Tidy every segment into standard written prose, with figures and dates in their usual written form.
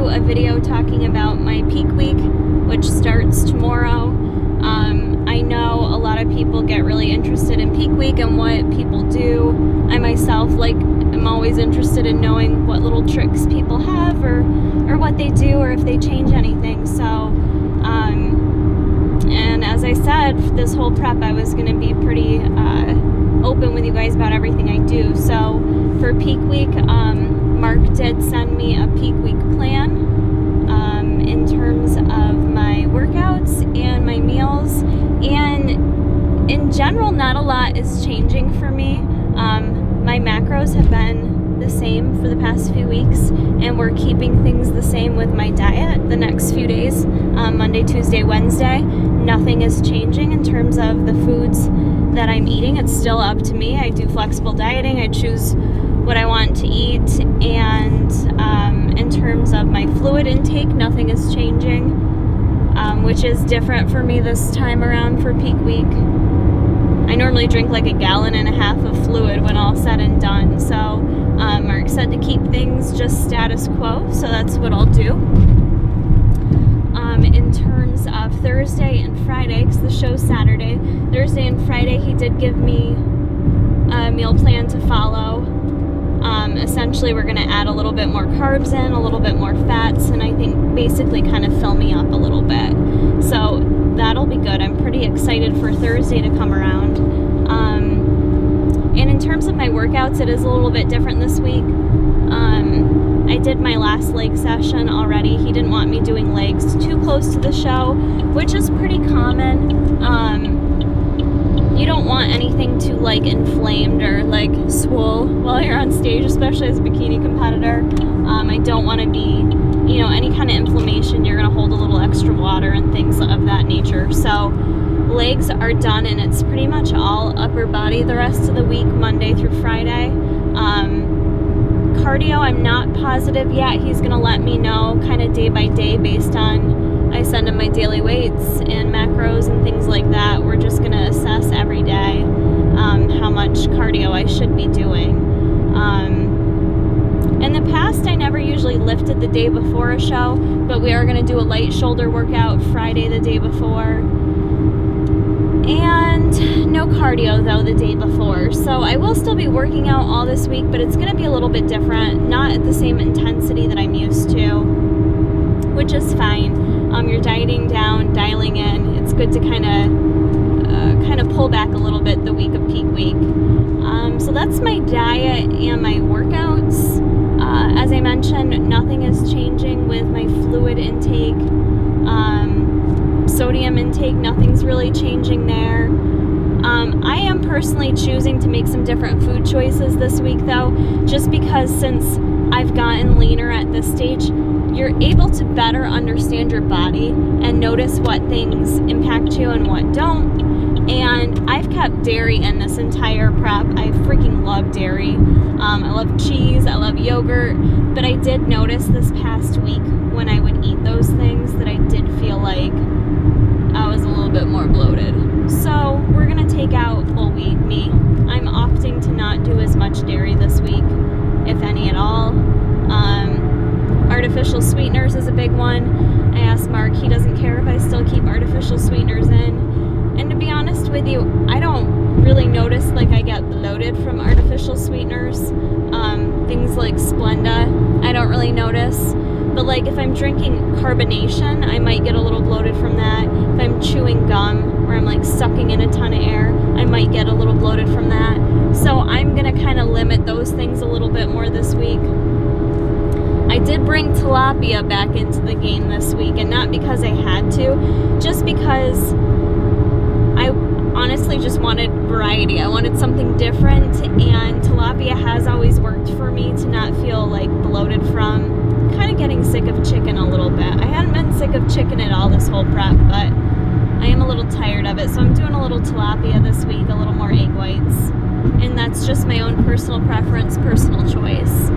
do a video talking about my peak week, which starts tomorrow. I know a lot of people get really interested in peak week and what people do. I myself am always interested in knowing what little tricks people have or what they do or if they change anything. So and as I said, this whole prep I was going to be pretty open with you guys about everything I do. So for peak week, Mark did send me a peak week plan in terms of my workouts and my meals, and in general not a lot is changing for me. My macros have been the same for the past few weeks, and we're keeping things the same with my diet the next few days, Monday, Tuesday, Wednesday. Nothing is changing in terms of the foods that I'm eating. It's still up to me. I do flexible dieting. I choose what I want to eat, and in terms of my fluid intake, nothing is changing, which is different for me this time around for peak week. I normally drink like 1.5 gallons of fluid when all said and done, so Mark said to keep things just status quo, so that's what I'll do. In terms of Thursday and Friday, because the show's Saturday, Thursday and Friday he did give me a meal plan to follow. Essentially we're going to add a little bit more carbs in, a little bit more fats, and I think basically kind of fill me up a little bit. So that'll be good. I'm pretty excited for Thursday to come around. And in terms of my workouts, it is a little bit different this week. I did my last leg session already. He didn't want me doing legs too close to the show, which is pretty common. You don't want anything too inflamed or swole while you're on stage, especially as a bikini competitor. I don't want to be, any kind of inflammation. You're going to hold a little extra water and things of that nature. So legs are done, and it's pretty much all upper body the rest of the week, Monday through Friday. Cardio, I'm not positive yet. He's going to let me know kind of day by day based on, I send him my daily weights and macros and things like that. We're just going to assess every day how much cardio I should be doing. In the past, I never usually lifted the day before a show, but we are going to do a light shoulder workout Friday the day before. And no cardio, though, the day before. So I will still be working out all this week, but it's going to be a little bit different, not at the same intensity that I'm used to, which is fine. You're dieting down, dialing in. It's good to kind of pull back a little bit the week of peak week. So that's my diet and my workouts. As I mentioned, nothing is changing with my fluid intake. Sodium intake, nothing's really changing there. I am personally choosing to make some different food choices this week, though, just because since I've gotten leaner at this stage, you're able to better understand your body and notice what things impact you and what don't. And I've kept dairy in this entire prep. I freaking love dairy. I love cheese, I love yogurt, but I did notice this past week when I would eat those things that I did feel like I was a little bit more bloated. So we're going to take out, me, I'm opting to not do as much dairy this week, if any at all. Artificial sweeteners is a big one. I asked Mark, he doesn't care if I still keep artificial sweeteners in. And to be honest with you, I don't really notice I get bloated from artificial sweeteners. Things like Splenda, I don't really notice. But if I'm drinking carbonation, I might get a little bloated from that. If I'm chewing gum or I'm sucking in a ton of air, I might get a little bloated from that. So I'm going to kind of limit those things a little bit more this week. I did bring tilapia back into the game this week, and not because I had to, just because I honestly just wanted variety. I wanted something different, and tilapia has always worked for me to not feel bloated from. Kind of getting sick of chicken a little bit. I hadn't been sick of chicken at all this whole prep, but I am a little tired of it, so I'm doing a little tilapia this week, a little more egg whites, and that's just my own personal preference, personal choice.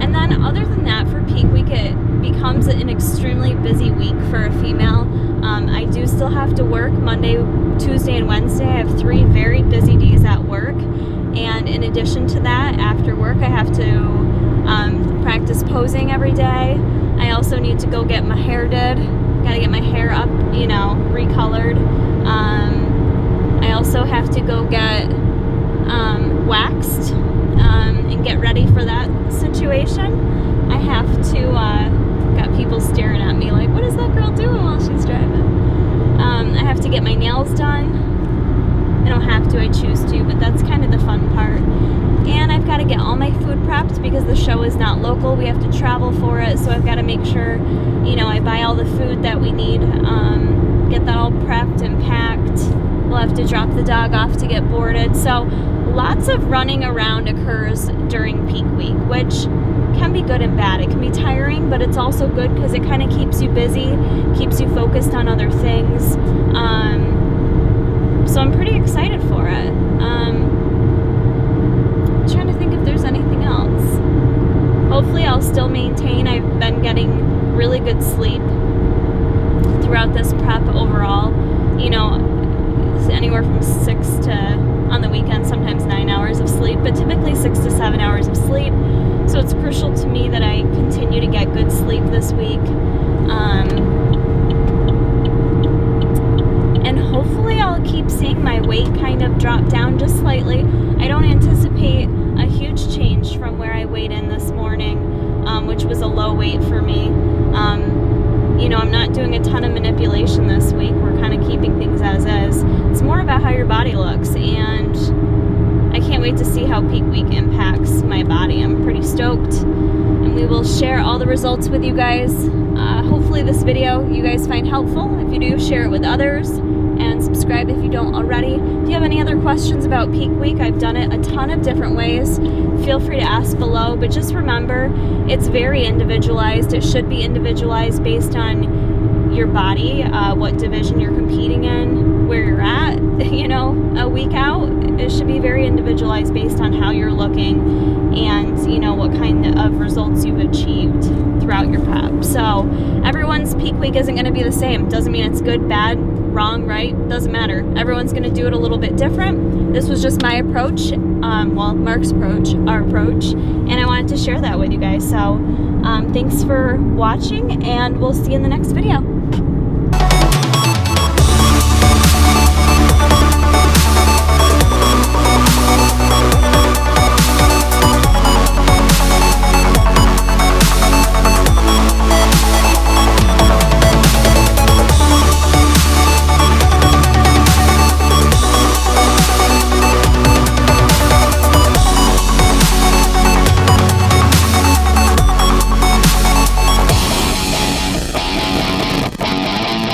And then other than that, for peak week, it becomes an extremely busy week for a female. I do still have to work Monday, Tuesday, and Wednesday. I have 3 very busy days at work, and in addition to that, after work I have to practice posing every day. I also need to go get my hair did. Gotta get my hair up, recolored. I also have to go get waxed and get ready for that situation. I have to, got people staring at me like, what is that girl doing while she's driving? I have to get my nails done. I don't have to, I choose to, but that's kind of the fun part. And I've got to get all my food prepped because the show is not local. We have to travel for it, so I've got to make sure, I buy all the food that we need, get that all prepped and packed. We'll have to drop the dog off to get boarded. So lots of running around occurs during peak week, which can be good and bad. It can be tiring, but it's also good because it kind of keeps you busy, keeps you focused on other things. So I'm pretty excited for it. Trying to think if there's anything else. Hopefully I'll still maintain. I've been getting really good sleep throughout this prep overall. Anywhere from 6 to, on the weekend, sometimes 9 hours of sleep, but typically 6 to 7 hours of sleep. So it's crucial to me that I continue to get good sleep this week. And hopefully I'll keep seeing my weight kind of drop down just slightly. I don't anticipate a huge change from where I weighed in this morning, which was a low weight for me. I'm not doing a ton of manipulation this week. We're kind of keeping things as is. It's more about how your body looks, and I can't wait to see how peak week impacts my body. I'm pretty stoked, and we will share all the results with you guys. Hopefully this video you guys find helpful. If you do, share it with others, and subscribe if you don't already. If you have any other questions about peak week, I've done it a ton of different ways. Feel free to ask below, but just remember, it's very individualized. It should be individualized based on your body, what division you're competing in, where you're at, a week out. It should be very individualized based on how you're looking and, what kind of results you've achieved throughout your prep. So everyone's peak week isn't going to be the same. Doesn't mean it's good, bad, wrong, right, doesn't matter. Everyone's going to do it a little bit different. This was just my approach, Mark's approach, our approach, and I wanted to share that with you guys. So thanks for watching, and we'll see you in the next video.